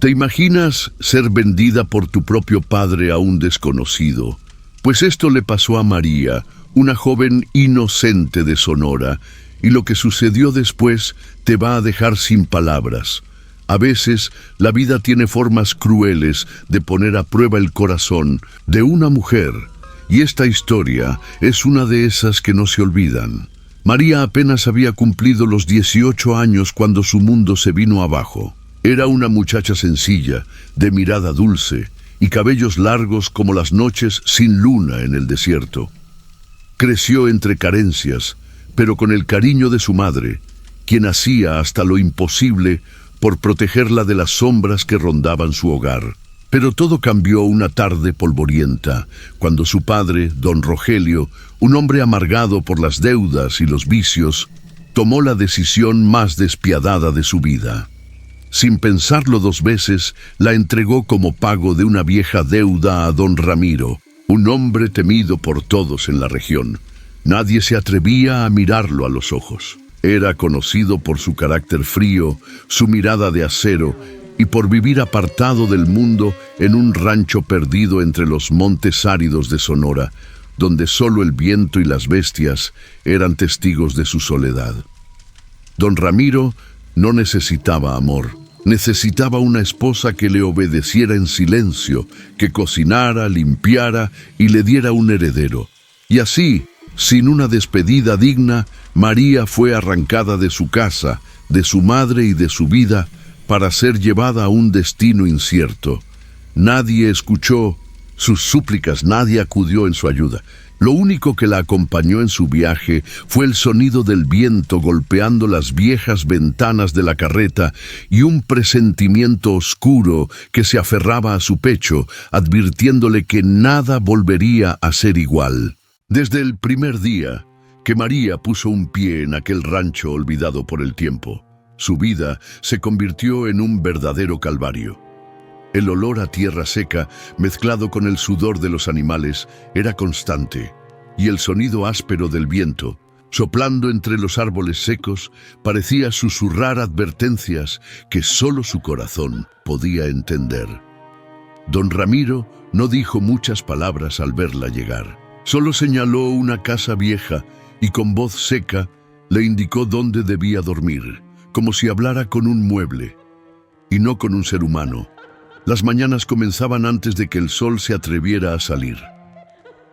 ¿Te imaginas ser vendida por tu propio padre a un desconocido? Pues esto le pasó a María, una joven inocente de Sonora, y lo que sucedió después te va a dejar sin palabras. A veces la vida tiene formas crueles de poner a prueba el corazón de una mujer, y esta historia es una de esas que no se olvidan. María apenas había cumplido los 18 años cuando su mundo se vino abajo. Era una muchacha sencilla, de mirada dulce y cabellos largos como las noches sin luna en el desierto. Creció entre carencias, pero con el cariño de su madre, quien hacía hasta lo imposible por protegerla de las sombras que rondaban su hogar. Pero todo cambió una tarde polvorienta, cuando su padre, don Rogelio, un hombre amargado por las deudas y los vicios, tomó la decisión más despiadada de su vida. Sin pensarlo 2 veces, la entregó como pago de una vieja deuda a don Ramiro, un hombre temido por todos en la región. Nadie se atrevía a mirarlo a los ojos. Era conocido por su carácter frío, su mirada de acero y por vivir apartado del mundo en un rancho perdido entre los montes áridos de Sonora, donde solo el viento y las bestias eran testigos de su soledad. Don Ramiro no necesitaba amor. Necesitaba una esposa que le obedeciera en silencio, que cocinara, limpiara y le diera un heredero. Y así, sin una despedida digna, María fue arrancada de su casa, de su madre y de su vida, para ser llevada a un destino incierto. Nadie escuchó sus súplicas, nadie acudió en su ayuda. Lo único que la acompañó en su viaje fue el sonido del viento golpeando las viejas ventanas de la carreta y un presentimiento oscuro que se aferraba a su pecho, advirtiéndole que nada volvería a ser igual. Desde el primer día que María puso un pie en aquel rancho olvidado por el tiempo, su vida se convirtió en un verdadero calvario. El olor a tierra seca, mezclado con el sudor de los animales, era constante, y el sonido áspero del viento, soplando entre los árboles secos, parecía susurrar advertencias que solo su corazón podía entender. Don Ramiro no dijo muchas palabras al verla llegar. Solo señaló una casa vieja y con voz seca le indicó dónde debía dormir, como si hablara con un mueble, y no con un ser humano. Las mañanas comenzaban antes de que el sol se atreviera a salir.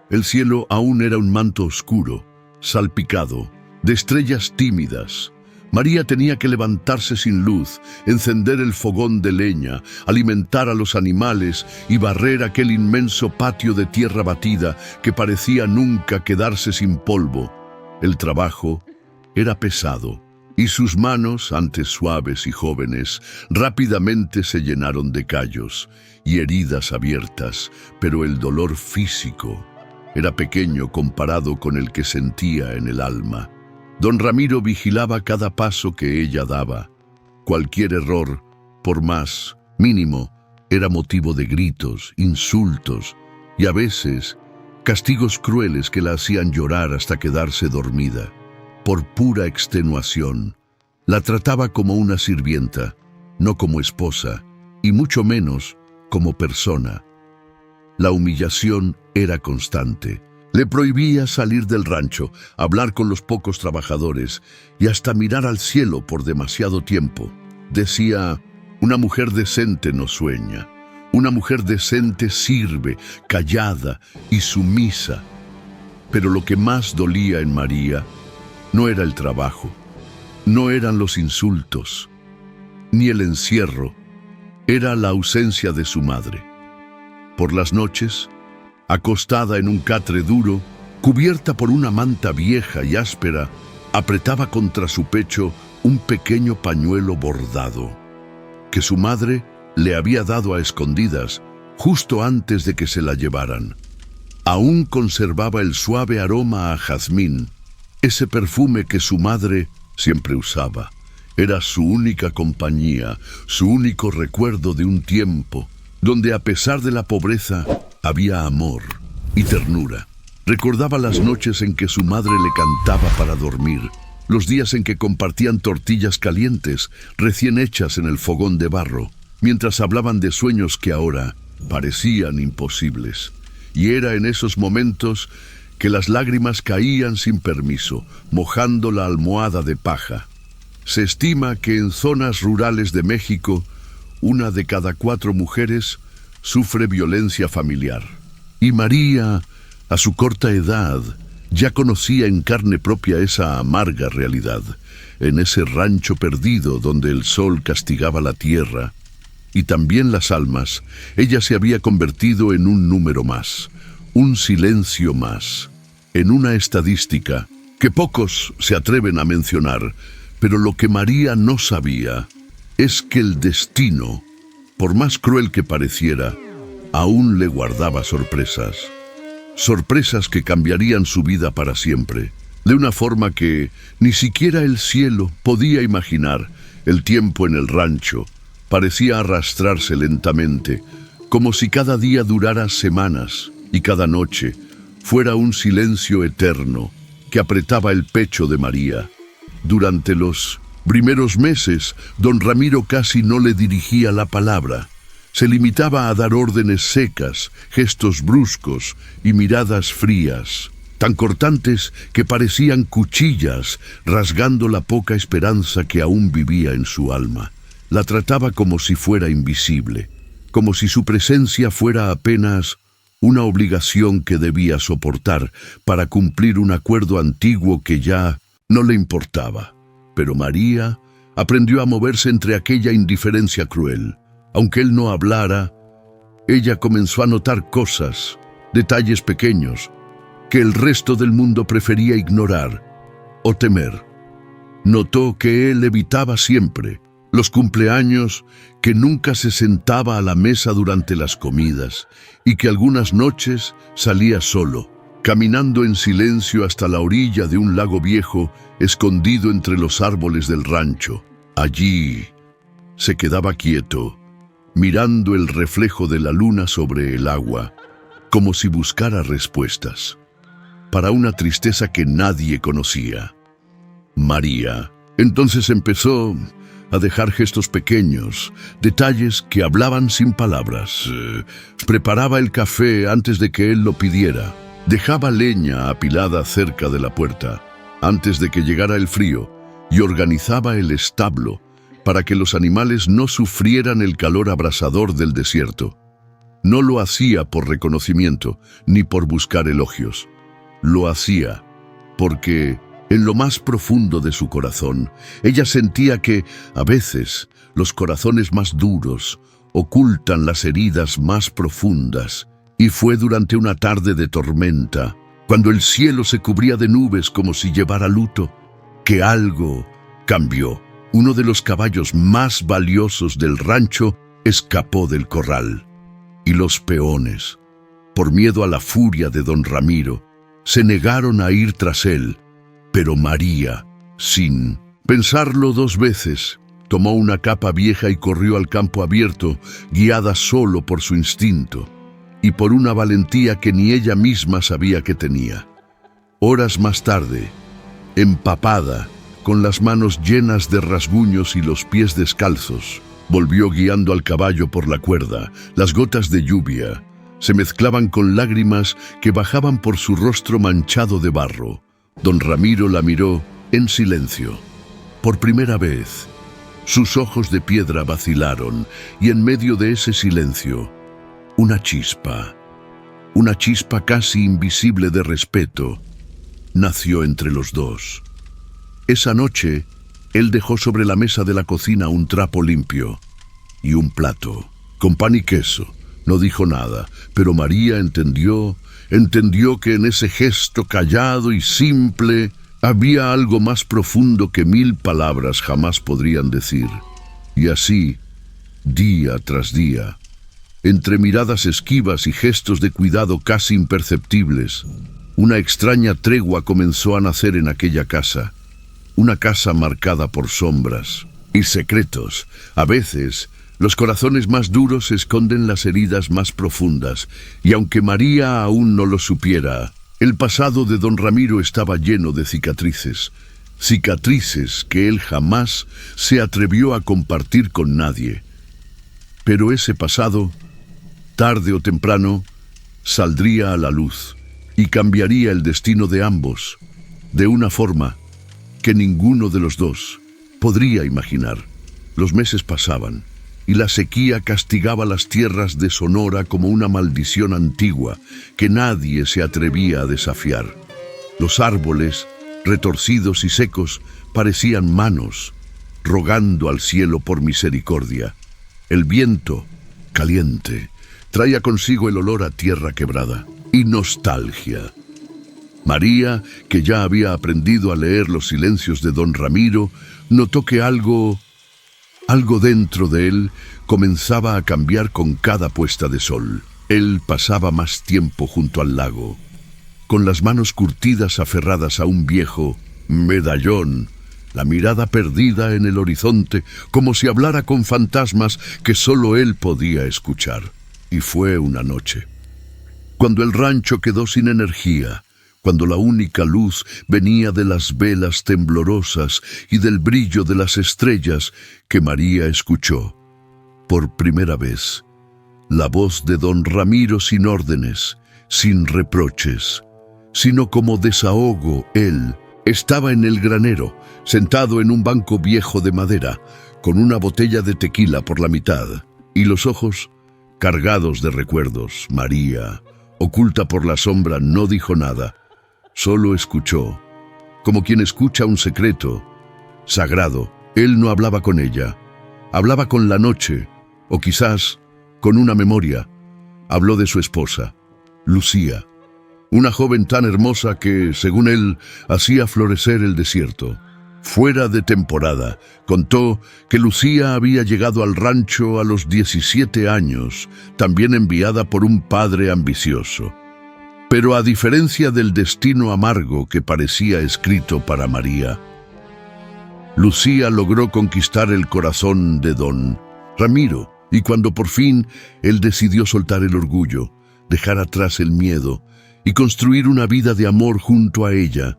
El cielo aún era un manto oscuro, salpicado, de estrellas tímidas. María tenía que levantarse sin luz, encender el fogón de leña, alimentar a los animales y barrer aquel inmenso patio de tierra batida que parecía nunca quedarse sin polvo. El trabajo era pesado, y sus manos, antes suaves y jóvenes, rápidamente se llenaron de callos y heridas abiertas, pero el dolor físico era pequeño comparado con el que sentía en el alma. Don Ramiro vigilaba cada paso que ella daba. Cualquier error, por más mínimo, era motivo de gritos, insultos y a veces castigos crueles que la hacían llorar hasta quedarse dormida. Por pura extenuación, la trataba como una sirvienta, no como esposa, y mucho menos como persona. La humillación era constante. Le prohibía salir del rancho, hablar con los pocos trabajadores y hasta mirar al cielo por demasiado tiempo. Decía, una mujer decente no sueña, una mujer decente sirve, callada y sumisa. Pero lo que más dolía en María no era el trabajo, no eran los insultos, ni el encierro, era la ausencia de su madre. Por las noches, acostada en un catre duro, cubierta por una manta vieja y áspera, apretaba contra su pecho un pequeño pañuelo bordado, que su madre le había dado a escondidas justo antes de que se la llevaran. Aún conservaba el suave aroma a jazmín, ese perfume que su madre siempre usaba. Era su única compañía, su único recuerdo de un tiempo donde a pesar de la pobreza había amor y ternura. Recordaba las noches en que su madre le cantaba para dormir, los días en que compartían tortillas calientes, recién hechas en el fogón de barro, mientras hablaban de sueños que ahora parecían imposibles. Y era en esos momentos que las lágrimas caían sin permiso, mojando la almohada de paja. Se estima que en zonas rurales de México, 1 de cada 4 mujeres sufre violencia familiar. Y María, a su corta edad, ya conocía en carne propia esa amarga realidad, en ese rancho perdido donde el sol castigaba la tierra y también las almas. Ella se había convertido en un número más, un silencio más, en una estadística que pocos se atreven a mencionar, pero lo que María no sabía es que el destino, por más cruel que pareciera, aún le guardaba sorpresas. Sorpresas que cambiarían su vida para siempre, de una forma que ni siquiera el cielo podía imaginar. El tiempo en el rancho parecía arrastrarse lentamente, como si cada día durara semanas y cada noche fuera un silencio eterno que apretaba el pecho de María. Durante los primeros meses, don Ramiro casi no le dirigía la palabra. Se limitaba a dar órdenes secas, gestos bruscos y miradas frías, tan cortantes que parecían cuchillas, rasgando la poca esperanza que aún vivía en su alma. La trataba como si fuera invisible, como si su presencia fuera apenas una obligación que debía soportar para cumplir un acuerdo antiguo que ya no le importaba. Pero María aprendió a moverse entre aquella indiferencia cruel. Aunque él no hablara, ella comenzó a notar cosas, detalles pequeños, que el resto del mundo prefería ignorar o temer. Notó que él evitaba siempre los cumpleaños, que nunca se sentaba a la mesa durante las comidas y que algunas noches salía solo, caminando en silencio hasta la orilla de un lago viejo escondido entre los árboles del rancho. Allí se quedaba quieto, mirando el reflejo de la luna sobre el agua, como si buscara respuestas para una tristeza que nadie conocía. María entonces empezó a dejar gestos pequeños, detalles que hablaban sin palabras. Preparaba el café antes de que él lo pidiera, dejaba leña apilada cerca de la puerta antes de que llegara el frío y organizaba el establo para que los animales no sufrieran el calor abrasador del desierto. No lo hacía por reconocimiento ni por buscar elogios. Lo hacía porque, en lo más profundo de su corazón, ella sentía que, a veces, los corazones más duros ocultan las heridas más profundas. Y fue durante una tarde de tormenta, cuando el cielo se cubría de nubes como si llevara luto, que algo cambió. Uno de los caballos más valiosos del rancho escapó del corral, y los peones, por miedo a la furia de don Ramiro, se negaron a ir tras él. Pero María, sin pensarlo 2 veces, tomó una capa vieja y corrió al campo abierto, guiada solo por su instinto y por una valentía que ni ella misma sabía que tenía. Horas más tarde, empapada, con las manos llenas de rasguños y los pies descalzos, volvió guiando al caballo por la cuerda. Las gotas de lluvia se mezclaban con lágrimas que bajaban por su rostro manchado de barro. Don Ramiro la miró en silencio. Por primera vez, sus ojos de piedra vacilaron y en medio de ese silencio, una chispa casi invisible de respeto, nació entre los dos. Esa noche, él dejó sobre la mesa de la cocina un trapo limpio y un plato, con pan y queso. No dijo nada, pero María entendió que en ese gesto callado y simple había algo más profundo que 1000 palabras jamás podrían decir. Y así, día tras día, entre miradas esquivas y gestos de cuidado casi imperceptibles, una extraña tregua comenzó a nacer en aquella casa. Una casa marcada por sombras y secretos. A veces, los corazones más duros esconden las heridas más profundas, y aunque María aún no lo supiera, el pasado de don Ramiro estaba lleno de cicatrices que él jamás se atrevió a compartir con nadie. Pero ese pasado, tarde o temprano, saldría a la luz y cambiaría el destino de ambos de una forma que ninguno de los dos podría imaginar. Los meses pasaban y la sequía castigaba las tierras de Sonora como una maldición antigua que nadie se atrevía a desafiar. Los árboles, retorcidos y secos, parecían manos, rogando al cielo por misericordia. El viento, caliente, traía consigo el olor a tierra quebrada y nostalgia. María, que ya había aprendido a leer los silencios de don Ramiro, notó que algo dentro de él comenzaba a cambiar con cada puesta de sol. Él pasaba más tiempo junto al lago, con las manos curtidas aferradas a un viejo medallón, la mirada perdida en el horizonte, como si hablara con fantasmas que solo él podía escuchar. Y fue una noche, cuando el rancho quedó sin energía, cuando la única luz venía de las velas temblorosas y del brillo de las estrellas, que María escuchó, por primera vez, la voz de don Ramiro sin órdenes, sin reproches, sino como desahogo. Él estaba en el granero, sentado en un banco viejo de madera, con una botella de tequila por la mitad, y los ojos cargados de recuerdos. María, oculta por la sombra, no dijo nada. Solo escuchó, como quien escucha un secreto sagrado. Él no hablaba con ella, hablaba con la noche, o quizás con una memoria. Habló de su esposa, Lucía, una joven tan hermosa que, según él, hacía florecer el desierto. Fuera de temporada, contó que Lucía había llegado al rancho a los 17 años, también enviada por un padre ambicioso. Pero a diferencia del destino amargo que parecía escrito para María, Lucía logró conquistar el corazón de don Ramiro, y cuando por fin él decidió soltar el orgullo, dejar atrás el miedo y construir una vida de amor junto a ella,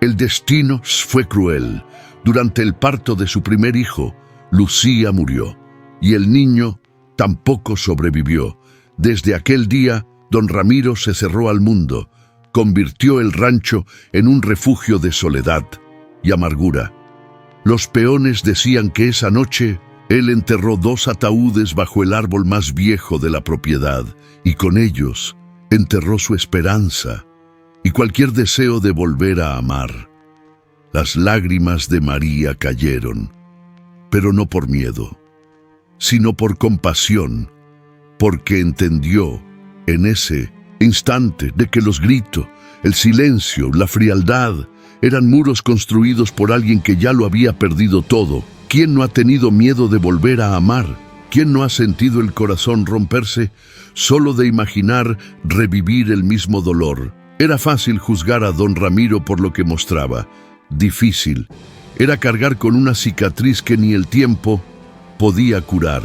el destino fue cruel. Durante el parto de su primer hijo, Lucía murió, y el niño tampoco sobrevivió. Desde aquel día, don Ramiro se cerró al mundo, convirtió el rancho en un refugio de soledad y amargura. Los peones decían que esa noche él enterró 2 ataúdes bajo el árbol más viejo de la propiedad, y con ellos enterró su esperanza y cualquier deseo de volver a amar. Las lágrimas de María cayeron, pero no por miedo, sino por compasión, porque entendió en ese instante de que los gritos, el silencio, la frialdad, eran muros construidos por alguien que ya lo había perdido todo. ¿Quién no ha tenido miedo de volver a amar? ¿Quién no ha sentido el corazón romperse solo de imaginar revivir el mismo dolor? Era fácil juzgar a don Ramiro por lo que mostraba. Difícil era cargar con una cicatriz que ni el tiempo podía curar.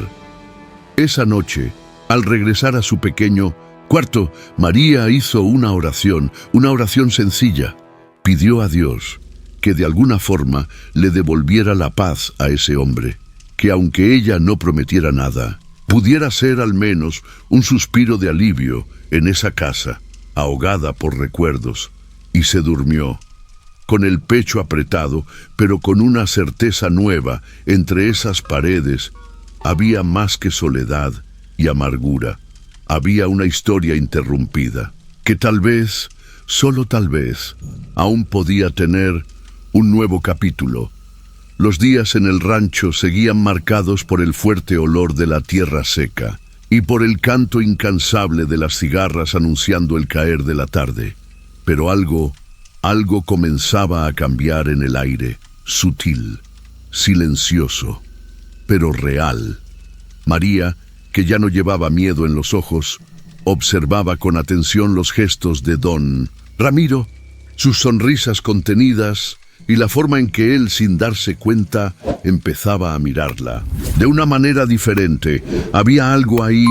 Esa noche, al regresar a su pequeño cuarto, María hizo una oración sencilla. Pidió a Dios que de alguna forma le devolviera la paz a ese hombre, que aunque ella no prometiera nada, pudiera ser al menos un suspiro de alivio en esa casa, ahogada por recuerdos, y se durmió, con el pecho apretado, pero con una certeza nueva. Entre esas paredes había más que soledad y amargura. Había una historia interrumpida, que tal vez, solo tal vez, aún podía tener un nuevo capítulo. Los días en el rancho seguían marcados por el fuerte olor de la tierra seca y por el canto incansable de las cigarras anunciando el caer de la tarde. Pero algo comenzaba a cambiar en el aire, sutil, silencioso, pero real. María, que ya no llevaba miedo en los ojos, observaba con atención los gestos de don Ramiro, sus sonrisas contenidas y la forma en que él, sin darse cuenta, empezaba a mirarla. De una manera diferente, había algo ahí,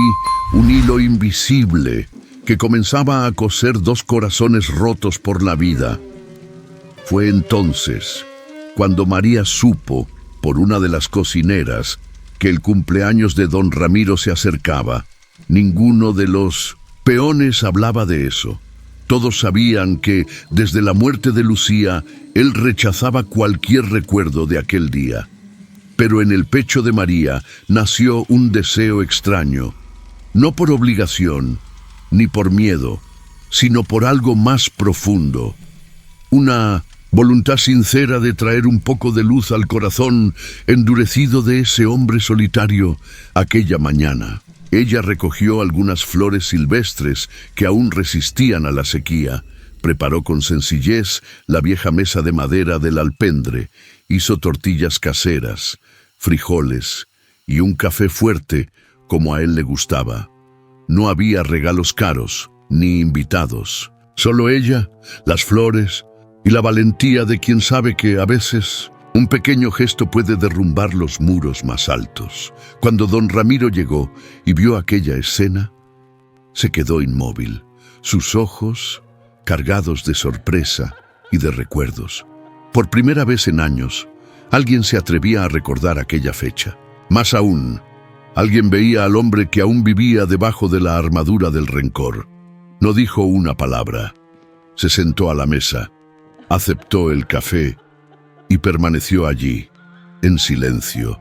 un hilo invisible, que comenzaba a coser 2 corazones rotos por la vida. Fue entonces cuando María supo, por una de las cocineras, que el cumpleaños de don Ramiro se acercaba. Ninguno de los peones hablaba de eso. Todos sabían que, desde la muerte de Lucía, él rechazaba cualquier recuerdo de aquel día. Pero en el pecho de María nació un deseo extraño, no por obligación, ni por miedo, sino por algo más profundo. Una voluntad sincera de traer un poco de luz al corazón endurecido de ese hombre solitario aquella mañana. Ella recogió algunas flores silvestres que aún resistían a la sequía, preparó con sencillez la vieja mesa de madera del alpendre, hizo tortillas caseras, frijoles y un café fuerte como a él le gustaba. No había regalos caros ni invitados, solo ella, las flores y la valentía de quien sabe que a veces un pequeño gesto puede derrumbar los muros más altos. Cuando don Ramiro llegó y vio aquella escena, se quedó inmóvil, sus ojos cargados de sorpresa y de recuerdos. Por primera vez en años, alguien se atrevía a recordar aquella fecha. Más aún, alguien veía al hombre que aún vivía debajo de la armadura del rencor. No dijo una palabra. Se sentó a la mesa, aceptó el café y permaneció allí, en silencio,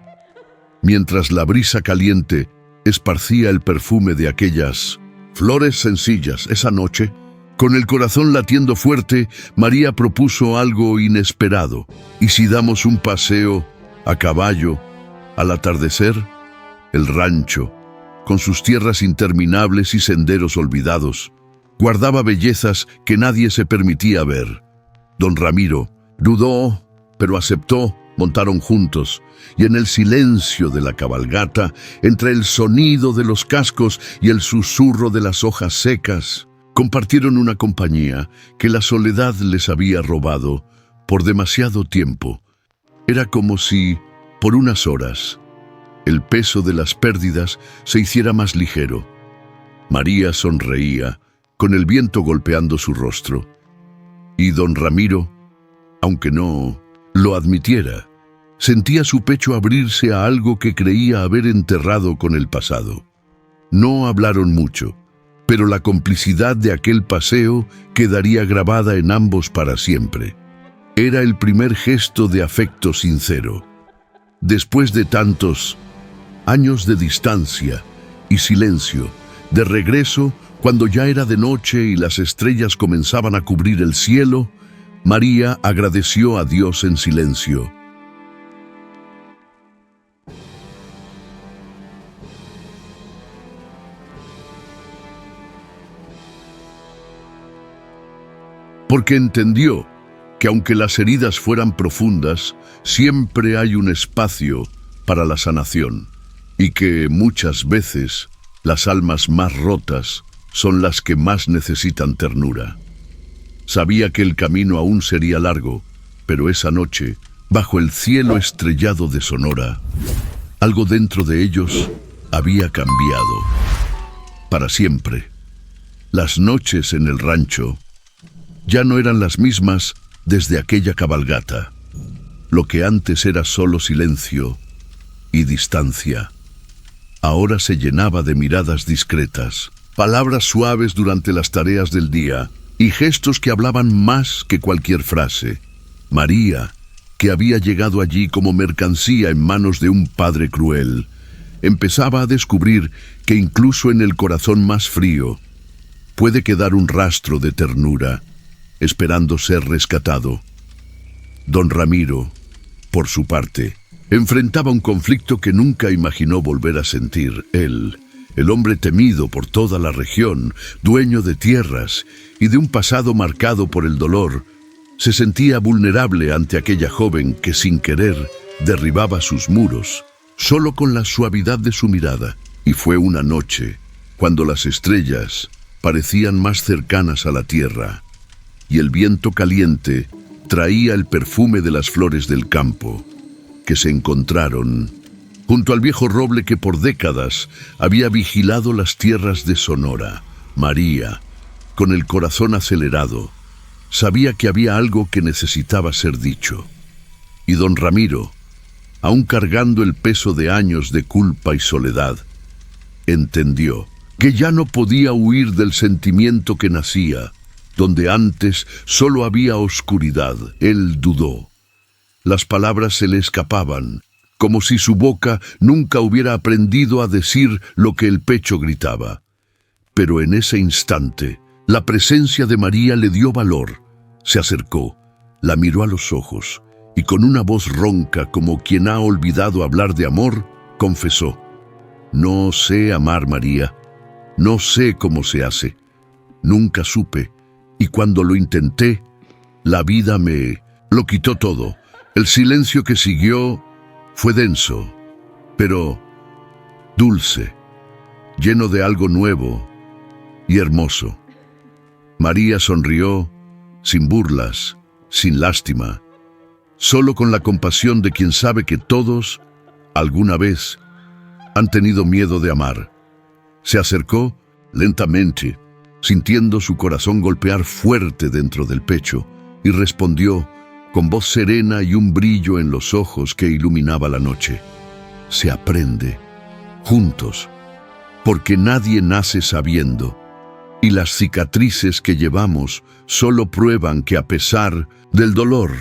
mientras la brisa caliente esparcía el perfume de aquellas flores sencillas. Esa noche, con el corazón latiendo fuerte, María propuso algo inesperado. ¿Y si damos un paseo a caballo al atardecer? El rancho, con sus tierras interminables y senderos olvidados, guardaba bellezas que nadie se permitía ver. Don Ramiro dudó, pero aceptó. Montaron juntos, y en el silencio de la cabalgata, entre el sonido de los cascos y el susurro de las hojas secas, compartieron una compañía que la soledad les había robado por demasiado tiempo. Era como si, por unas horas, el peso de las pérdidas se hiciera más ligero. María sonreía, con el viento golpeando su rostro, y don Ramiro, aunque no lo admitiera, sentía su pecho abrirse a algo que creía haber enterrado con el pasado. No hablaron mucho, pero la complicidad de aquel paseo quedaría grabada en ambos para siempre. Era el primer gesto de afecto sincero. Después de tantos años de distancia y silencio, de regreso, cuando ya era de noche y las estrellas comenzaban a cubrir el cielo, María agradeció a Dios en silencio. Porque entendió que aunque las heridas fueran profundas, siempre hay un espacio para la sanación, y que muchas veces las almas más rotas son las que más necesitan ternura. Sabía que el camino aún sería largo, pero esa noche, bajo el cielo estrellado de Sonora, algo dentro de ellos había cambiado. Para siempre. Las noches en el rancho ya no eran las mismas desde aquella cabalgata. Lo que antes era solo silencio y distancia, ahora se llenaba de miradas discretas, palabras suaves durante las tareas del día y gestos que hablaban más que cualquier frase. María, que había llegado allí como mercancía en manos de un padre cruel, empezaba a descubrir que incluso en el corazón más frío puede quedar un rastro de ternura, esperando ser rescatado. Don Ramiro, por su parte, enfrentaba un conflicto que nunca imaginó volver a sentir. Él, el hombre temido por toda la región, dueño de tierras y de un pasado marcado por el dolor, se sentía vulnerable ante aquella joven que sin querer derribaba sus muros, solo con la suavidad de su mirada. Y fue una noche, cuando las estrellas parecían más cercanas a la tierra, y el viento caliente traía el perfume de las flores del campo, que se encontraron junto al viejo roble que por décadas había vigilado las tierras de Sonora. María, con el corazón acelerado, sabía que había algo que necesitaba ser dicho. Y don Ramiro, aún cargando el peso de años de culpa y soledad. Entendió que ya no podía huir del sentimiento que nacía. Donde antes solo había oscuridad, él dudó. Las palabras se le escapaban, como si su boca nunca hubiera aprendido a decir lo que el pecho gritaba. Pero en ese instante, la presencia de María le dio valor. Se acercó, la miró a los ojos, y con una voz ronca como quien ha olvidado hablar de amor, confesó: «No sé amar, María. No sé cómo se hace. Nunca supe. Y cuando lo intenté, la vida me lo quitó todo». El silencio que siguió fue denso, pero dulce, lleno de algo nuevo y hermoso. María sonrió, sin burlas, sin lástima, solo con la compasión de quien sabe que todos, alguna vez, han tenido miedo de amar. Se acercó lentamente, sintiendo su corazón golpear fuerte dentro del pecho, y respondió con voz serena y un brillo en los ojos que iluminaba la noche: «Se aprende, juntos, porque nadie nace sabiendo, y las cicatrices que llevamos solo prueban que a pesar del dolor,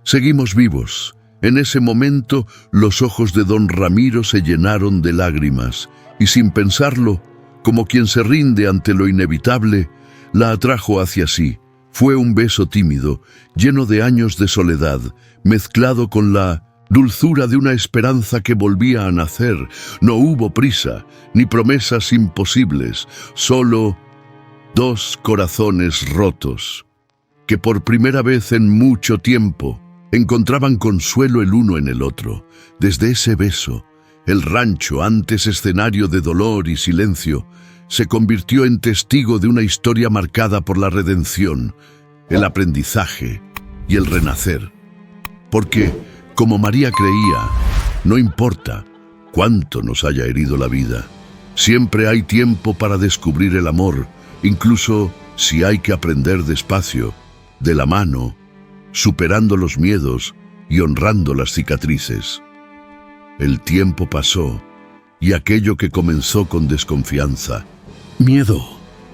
seguimos vivos». En ese momento, los ojos de don Ramiro se llenaron de lágrimas, y sin pensarlo, como quien se rinde ante lo inevitable, la atrajo hacia sí. Fue un beso tímido, lleno de años de soledad, mezclado con la dulzura de una esperanza que volvía a nacer. No hubo prisa, ni promesas imposibles, solo dos corazones rotos, que por primera vez en mucho tiempo encontraban consuelo el uno en el otro. Desde ese beso, el rancho, antes escenario de dolor y silencio, se convirtió en testigo de una historia marcada por la redención, el aprendizaje y el renacer. Porque, como María creía, no importa cuánto nos haya herido la vida, siempre hay tiempo para descubrir el amor, incluso si hay que aprender despacio, de la mano, superando los miedos y honrando las cicatrices. El tiempo pasó, y aquello que comenzó con desconfianza, miedo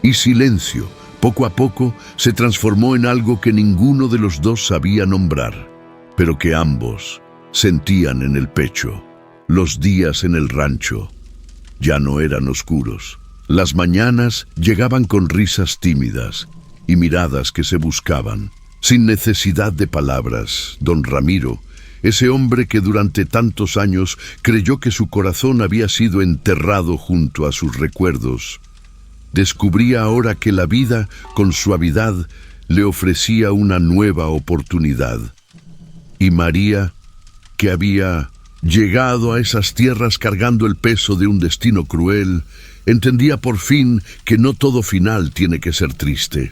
y silencio, poco a poco se transformó en algo que ninguno de los dos sabía nombrar, pero que ambos sentían en el pecho. Los días en el rancho ya no eran oscuros. Las mañanas llegaban con risas tímidas y miradas que se buscaban, sin necesidad de palabras. Don Ramiro, ese hombre que durante tantos años creyó que su corazón había sido enterrado junto a sus recuerdos, descubría ahora que la vida, con suavidad, le ofrecía una nueva oportunidad. Y María, que había llegado a esas tierras cargando el peso de un destino cruel, entendía por fin que no todo final tiene que ser triste.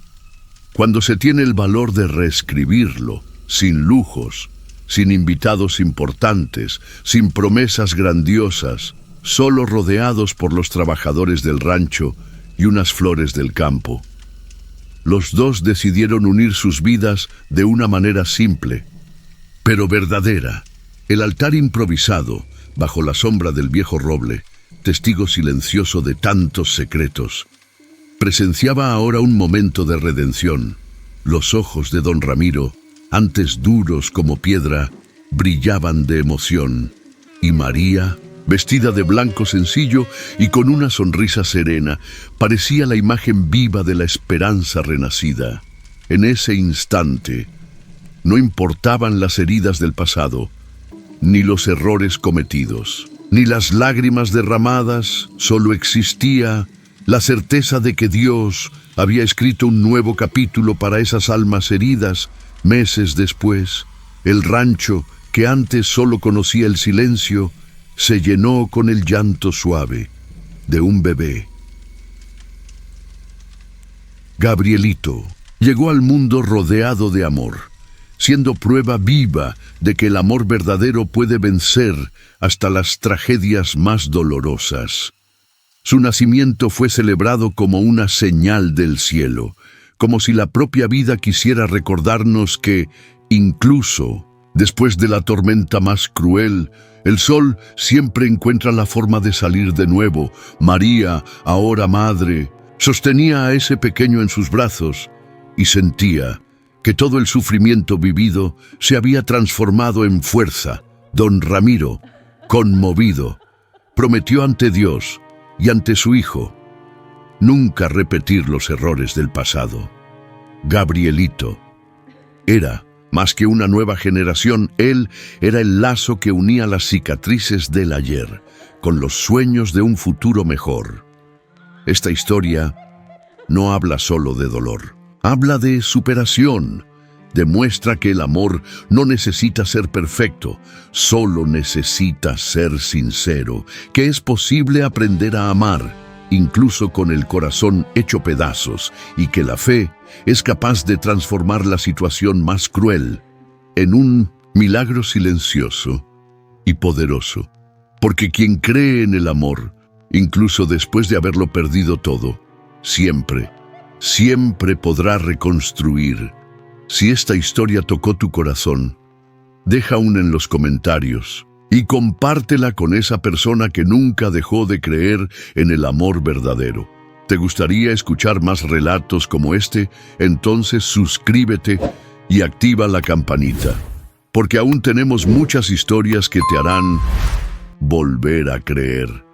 Cuando se tiene el valor de reescribirlo, sin lujos, sin invitados importantes, sin promesas grandiosas, solo rodeados por los trabajadores del rancho y unas flores del campo. Los dos decidieron unir sus vidas de una manera simple, pero verdadera. El altar improvisado, bajo la sombra del viejo roble, testigo silencioso de tantos secretos, presenciaba ahora un momento de redención. Los ojos de don Ramiro, antes duros como piedra, brillaban de emoción, y María, vestida de blanco sencillo y con una sonrisa serena, parecía la imagen viva de la esperanza renacida. En ese instante, no importaban las heridas del pasado, ni los errores cometidos, ni las lágrimas derramadas. Solo existía la certeza de que Dios había escrito un nuevo capítulo para esas almas heridas. Meses después, el rancho, que antes solo conocía el silencio, se llenó con el llanto suave de un bebé. Gabrielito llegó al mundo rodeado de amor, siendo prueba viva de que el amor verdadero puede vencer hasta las tragedias más dolorosas. Su nacimiento fue celebrado como una señal del cielo, como si la propia vida quisiera recordarnos que, incluso Después de la tormenta más cruel, el sol siempre encuentra la forma de salir de nuevo. María, ahora madre, sostenía a ese pequeño en sus brazos y sentía que todo el sufrimiento vivido se había transformado en fuerza. Don Ramiro, conmovido, prometió ante Dios y ante su hijo nunca repetir los errores del pasado. Gabrielito era más que una nueva generación, él era el lazo que unía las cicatrices del ayer con los sueños de un futuro mejor. Esta historia no habla solo de dolor, habla de superación. Demuestra que el amor no necesita ser perfecto, solo necesita ser sincero, que es posible aprender a amar, incluso con el corazón hecho pedazos, y que la fe es capaz de transformar la situación más cruel en un milagro silencioso y poderoso. Porque quien cree en el amor, incluso después de haberlo perdido todo, siempre, siempre podrá reconstruir. Si esta historia tocó tu corazón, deja una en los comentarios y compártela con esa persona que nunca dejó de creer en el amor verdadero. ¿Te gustaría escuchar más relatos como este? Entonces suscríbete y activa la campanita, porque aún tenemos muchas historias que te harán volver a creer.